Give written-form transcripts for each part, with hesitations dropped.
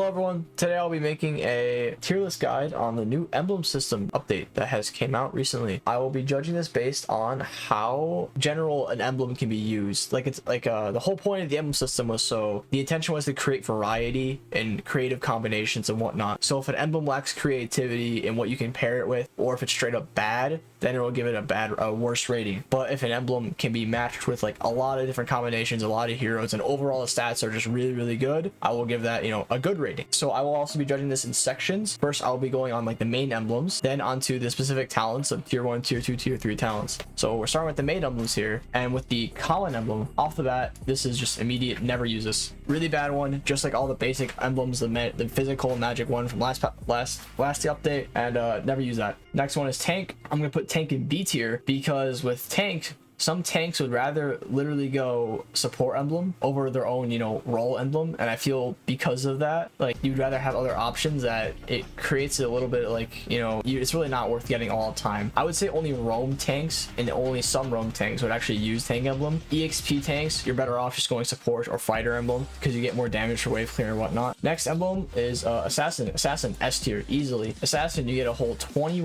Hello everyone, today I'll be making a tier list guide on the new emblem system update that has came out recently. I will be judging this based on how general an emblem can be used. The whole point of the emblem system was the intention was to create variety and creative combinations and whatnot. So if an emblem lacks creativity in what you can pair it with, or if it's straight up bad, then it will give it a worse rating. But if an emblem can be matched with like a lot of different combinations, a lot of heroes, and overall the stats are just really good, I will give that, a good rating. So I will also be judging this in sections. First, I will be going on like the main emblems, then onto the specific talents of tier 1, tier 2, tier 3 talents. So we're starting with the main emblems here, and with the common emblem, off the bat, this is just immediate, never use this. Really bad one, just like all the basic emblems, the physical magic one from last update, and never use that. Next one is tank. I'm gonna put tank in B tier because with tank, some tanks would rather literally go support emblem over their own, role emblem. And I feel because of that, like you'd rather have other options that it creates a little bit like, it's really not worth getting all the time. I would say only roam tanks and only some roam tanks would actually use tank emblem. EXP tanks, you're better off just going support or fighter emblem because you get more damage for wave clear and whatnot. Next emblem is assassin. Assassin S tier, easily. Assassin, you get a whole 16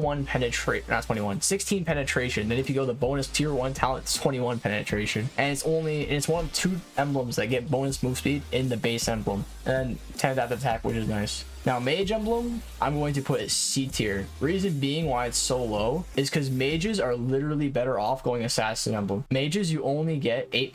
penetration. Then if you go the bonus tier 1 talent, 21 penetration, and it's one of 2 emblems that get bonus move speed in the base emblem, and 10 adaptive attack, which is nice. Now mage emblem, I'm going to put it C tier. Reason being why it's so low is because mages are literally better off going assassin emblem. Mages, you only get 8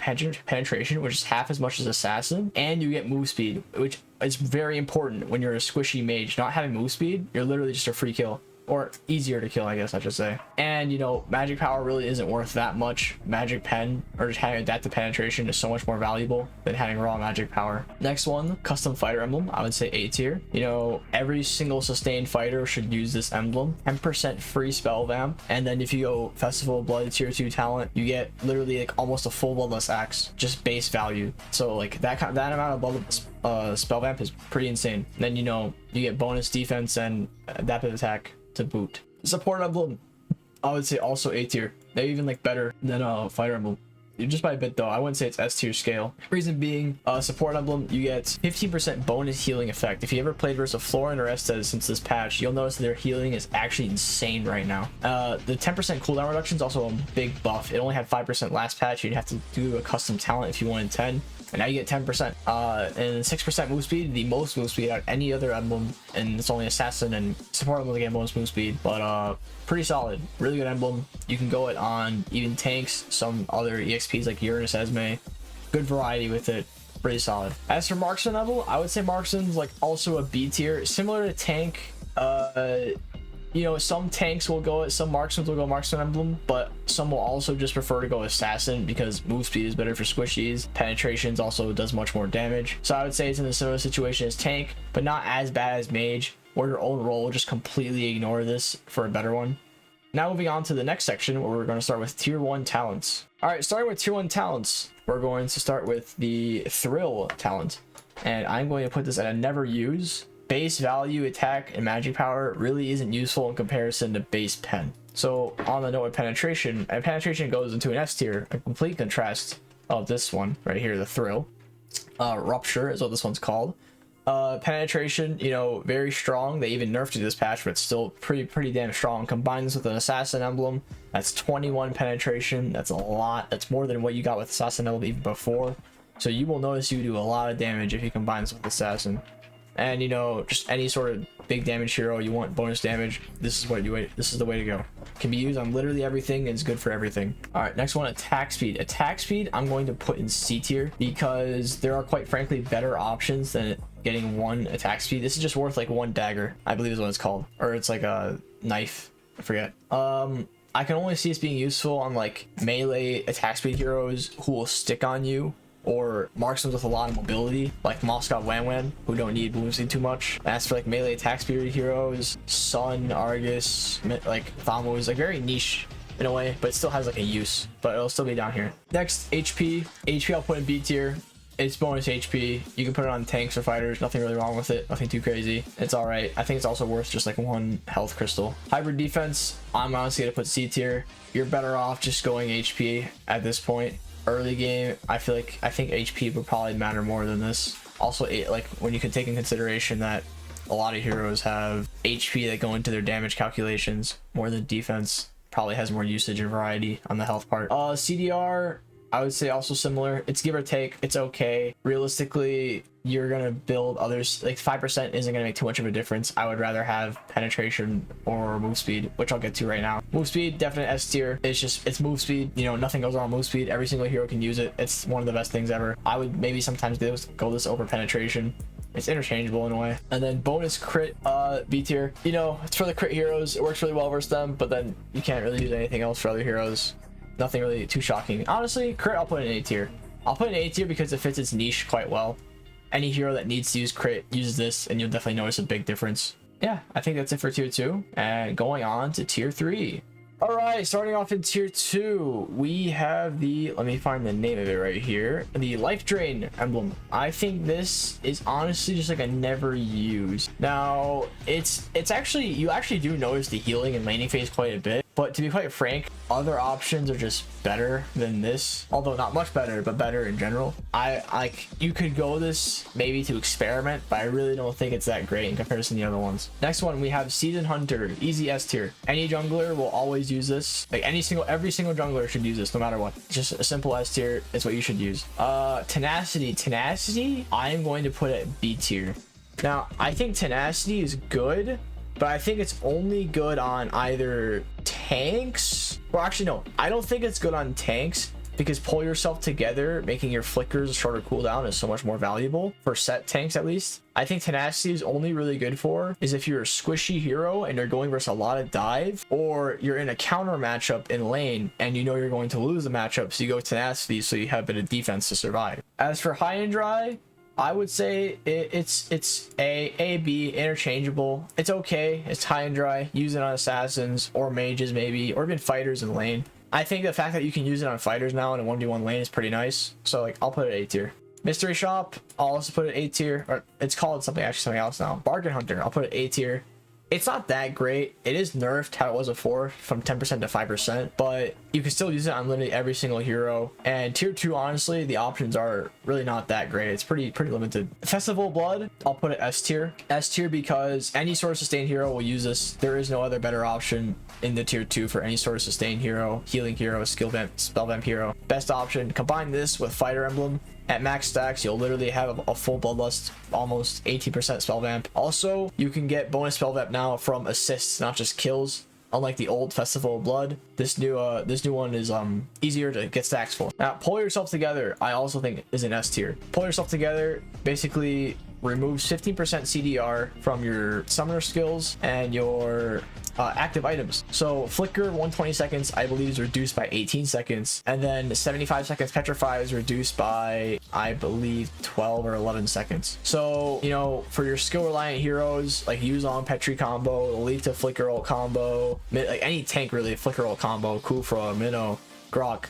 penetration, which is half as much as assassin, and you get move speed, which is very important when you're a squishy mage. Not having move speed, you're literally just a free kill. Or easier to kill, I guess I should say. And magic power really isn't worth that much. Magic pen or just having adaptive penetration is so much more valuable than having raw magic power. Next one, custom fighter emblem, I would say A tier. Every single sustained fighter should use this emblem. 10% free spell vamp, and then if you go festival of blood tier 2 talent, you get literally like almost a full bloodless axe, just base value. So like that amount of spell vamp is pretty insane. And then you get bonus defense and adaptive attack to boot. Support emblem, I would say also A tier. They're even like better than fighter emblem. Just by a bit though. I wouldn't say it's S tier scale. Reason being, support emblem, you get 15% bonus healing effect. If you ever played versus Florin or Estes since this patch, you'll notice that their healing is actually insane right now. The 10% cooldown reduction is also a big buff. It only had 5% last patch. You'd have to do a custom talent if you wanted 10. And now you get 10%. And 6% move speed, the most move speed out of any other emblem, and it's only assassin and support emblem to get most move speed, but pretty solid, really good emblem. You can go it on even tanks, some other EXPs like Uranus, Esme. Good variety with it, pretty solid. As for marksman level, I would say marksman's like also a B tier, similar to tank. Some tanks will go it, some marksmen will go marksman emblem, but some will also just prefer to go assassin because move speed is better for squishies. Penetrations also does much more damage. So I would say it's in a similar situation as tank, but not as bad as mage, or your own role, just completely ignore this for a better one. Now moving on to the next section where we're going to start with tier 1 talents. Alright, starting with tier 1 talents, we're going to start with the thrill talent. And I'm going to put this at a never use. Base value, attack, and magic power really isn't useful in comparison to base pen. So on the note of penetration, and penetration goes into an S tier, a complete contrast of this one right here, the thrill. Rupture is what this one's called. Penetration, very strong. They even nerfed it this patch, but it's still pretty damn strong. Combine this with an assassin emblem, that's 21 penetration. That's a lot. That's more than what you got with assassin emblem even before. So you will notice you do a lot of damage if you combine this with assassin. And just any sort of big damage hero you want bonus damage, this is the way to go. Can be used on literally everything and it's good for everything. All right, next one, attack speed. Attack speed I'm going to put in C tier because there are quite frankly better options than getting 1 attack speed. This is just worth like 1 dagger, I believe is what it's called, or it's like a knife, I forget. I can only see this being useful on like melee attack speed heroes who will stick on you, or marksmen with a lot of mobility like Moscow Wan, who don't need move speed too much. As for like melee attack speed heroes, Sun, Argus, like Thamo is like very niche in a way, but it still has like a use, but it'll still be down here. Next, HP I'll put in B tier. It's bonus HP. You can put it on tanks or fighters. Nothing really wrong with it. Nothing too crazy. It's all right. I think it's also worth just like 1 health crystal. Hybrid defense, I'm honestly gonna put C tier. You're better off just going HP at this point. Early game, I think HP would probably matter more than this. Also, like when you can take in consideration that a lot of heroes have HP that go into their damage calculations more than defense, probably has more usage and variety on the health part. CDR, I would say also similar. It's give or take. It's okay. Realistically, you're gonna build others. Like 5% isn't gonna make too much of a difference. I would rather have penetration or move speed, which I'll get to right now. Move speed, definite S tier. It's move speed. You know, nothing goes wrong with move speed. Every single hero can use it. It's one of the best things ever. I would maybe sometimes go this over penetration. It's interchangeable in a way. And then bonus crit, B tier. You know, it's for the crit heroes. It works really well versus them, but then you can't really use anything else for other heroes. Nothing really too shocking. Honestly, crit I'll put in A tier. I'll put in A tier because it fits its niche quite well. Any hero that needs to use crit uses this, and you'll definitely notice a big difference. Yeah, I think that's it for tier 2. And going on to tier 3. All right, starting off in tier 2, we have the, let me find the name of it right here, the Life Drain emblem. I think this is honestly just like a never use. Now, it's actually, you actually do notice the healing and laning phase quite a bit, but to be quite frank, other options are just better than this, although not much better, but better in general. You could go this maybe to experiment, but I really don't think it's that great in comparison to the other ones. Next one, we have Season Hunter, easy S tier. Any jungler will always use this. Like every single jungler should use this no matter what. Just a simple S tier is what you should use. Tenacity, I am going to put it B tier. Now, I think Tenacity is good, but I think it's only good on either tanks, or actually no, I don't think it's good on tanks, because pull yourself together, making your flickers a shorter cooldown is so much more valuable for set tanks at least. I think Tenacity is only really good for is if you're a squishy hero and you're going versus a lot of dive, or you're in a counter matchup in lane and you know you're going to lose the matchup, so you go Tenacity so you have a bit of defense to survive. As for high and dry, I would say it's A, B, interchangeable. It's okay. It's high and dry. Use it on assassins or mages maybe, or even fighters in lane. I think the fact that you can use it on fighters now in a 1v1 lane is pretty nice. So like I'll put it A tier. Mystery Shop, I'll also put it A tier, or it's called something else now. Bargain Hunter, I'll put it A tier. It's not that great. It is nerfed how it was before, from 10% to 5%, but you can still use it on literally every single hero. And tier 2, honestly, the options are really not that great. It's pretty limited. Festival of Blood, I'll put it S tier. S tier because any sort of sustained hero will use this. There is no other better option in the tier 2 for any sort of sustained hero, healing hero, skill vamp, spell vamp hero. Best option. Combine this with Fighter Emblem. At max stacks, you'll literally have a full Bloodlust, almost 18% spell vamp. Also, you can get bonus spell vamp now from assists, not just kills. Unlike the old Festival of Blood, this new one is easier to get stacks full. Now, Pull Yourself Together, I also think is an S tier. Pull Yourself Together basically removes 15% CDR from your summoner skills and your active items. So flicker 120 seconds I believe is reduced by 18 seconds, and then 75 seconds petrify is reduced by I believe 12 or 11 seconds. So you know, for your skill reliant heroes like Yuzong Petri combo, it'll lead to flicker ult combo, like any tank really, flicker ult combo, Kufra, Minnow, Grok.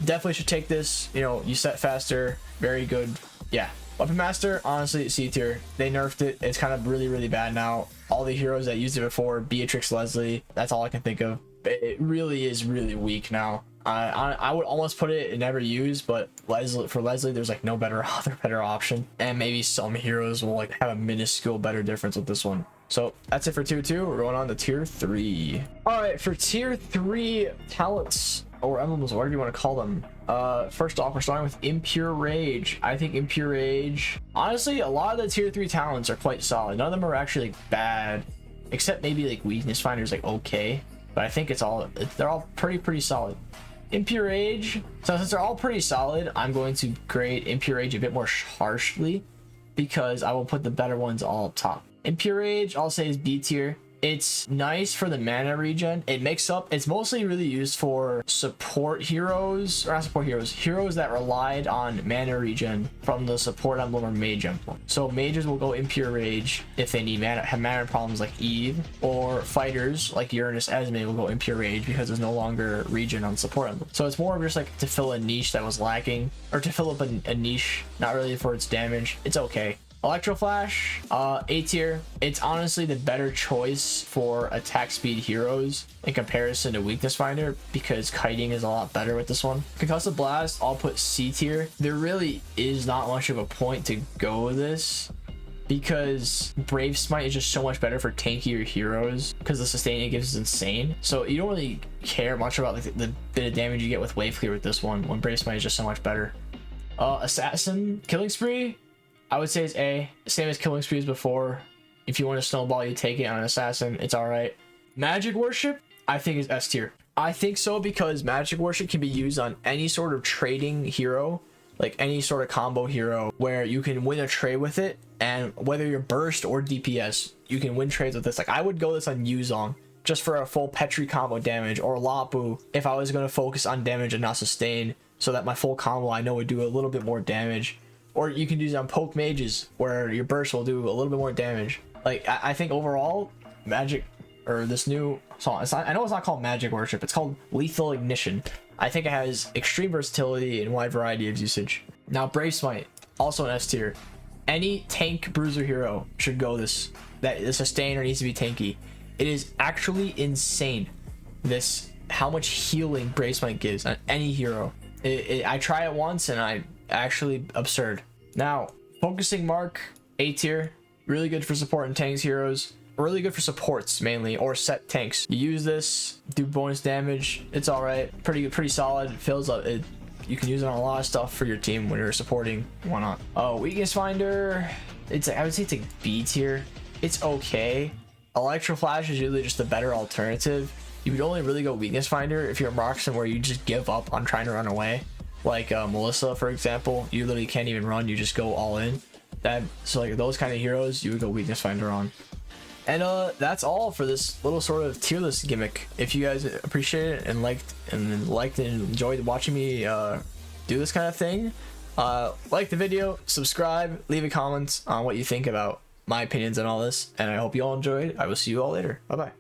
Definitely should take this. You know, you set faster, very good. Yeah. Weapon Master, honestly, C tier. They nerfed it. It's kind of really bad now. All the heroes that used it before, Beatrix, Leslie, that's all I can think of. It really is really weak now. I would almost put it in never use, but for Leslie, there's like no better option. And maybe some heroes will like have a minuscule better difference with this one. So that's it for tier 2. We're going on to tier 3. All right, for tier 3 talents or emblems, whatever you want to call them. First off, we're starting with Impure Rage. I think Impure Rage, honestly, a lot of the tier 3 talents are quite solid. None of them are actually like bad, except maybe like Weakness Finder's like okay, but I think they're all pretty solid. Impure Rage, so since they're all pretty solid, I'm going to grade Impure Rage a bit more harshly because I will put the better ones all up top. Impure Rage, I'll say, is B tier. It's nice for the mana regen. It's mostly really used for support heroes, or not support heroes that relied on mana regen from the support emblem or mage emblem. So mages will go Impure Rage if they need have mana problems like Eve, or fighters like Uranus Esme will go Impure Rage because there's no longer regen on support emblem. So it's more of just like to fill a niche that was lacking, or to fill up a niche, not really for its damage. It's okay. Electro Flash, A tier. It's honestly the better choice for attack speed heroes in comparison to Weakness Finder, because kiting is a lot better with this one. Concussive Blast, I'll put C tier. There really is not much of a point to go with this, because Brave Smite is just so much better for tankier heroes, because the sustain it gives is insane. So you don't really care much about like the bit of damage you get with Wave Clear with this one, when Brave Smite is just so much better. Assassin, Killing Spree, I would say it's A. Same as Killing Spree as before. If you want to snowball, you take it on an Assassin, it's alright. Magic Worship, I think is S tier. I think so because Magic Worship can be used on any sort of trading hero, like any sort of combo hero, where you can win a trade with it, and whether you're burst or DPS, you can win trades with this. Like I would go this on Yuzong just for a full Petri combo damage, or Lapu if I was going to focus on damage and not sustain, so that my full combo I know would do a little bit more damage. Or you can use it on Poke Mages, where your burst will do a little bit more damage. Like I think overall, Magic, or this new song, it's not, I know it's not called Magic Worship, it's called Lethal Ignition. I think it has extreme versatility and wide variety of usage. Now Brave Smite, also an S tier. Any tank bruiser hero should go this. That the sustainer needs to be tanky. It is actually insane, this how much healing Brave Smite gives on any hero. I tried it once and I actually absurd. Now Focusing Mark, A tier. Really good for support and tanks heroes. Really good for supports mainly, or set tanks. You use this, do bonus damage. It's all right, pretty solid. It fills up. You can use it on a lot of stuff for your team when you're supporting. Why not? Oh, Weakness Finder. I would say it's a B tier. It's okay. Electro Flash is usually just a better alternative. You would only really go Weakness Finder if you're a marksman where you just give up on trying to run away. Like Melissa, for example, you literally can't even run. You just go all in. So like those kind of heroes, you would go Weakness Finder on. And that's all for this little sort of tier list gimmick. If you guys appreciate it and liked and enjoyed watching me do this kind of thing, like the video, subscribe, leave a comment on what you think about my opinions and all this, and I hope you all enjoyed. I will see you all later. Bye bye.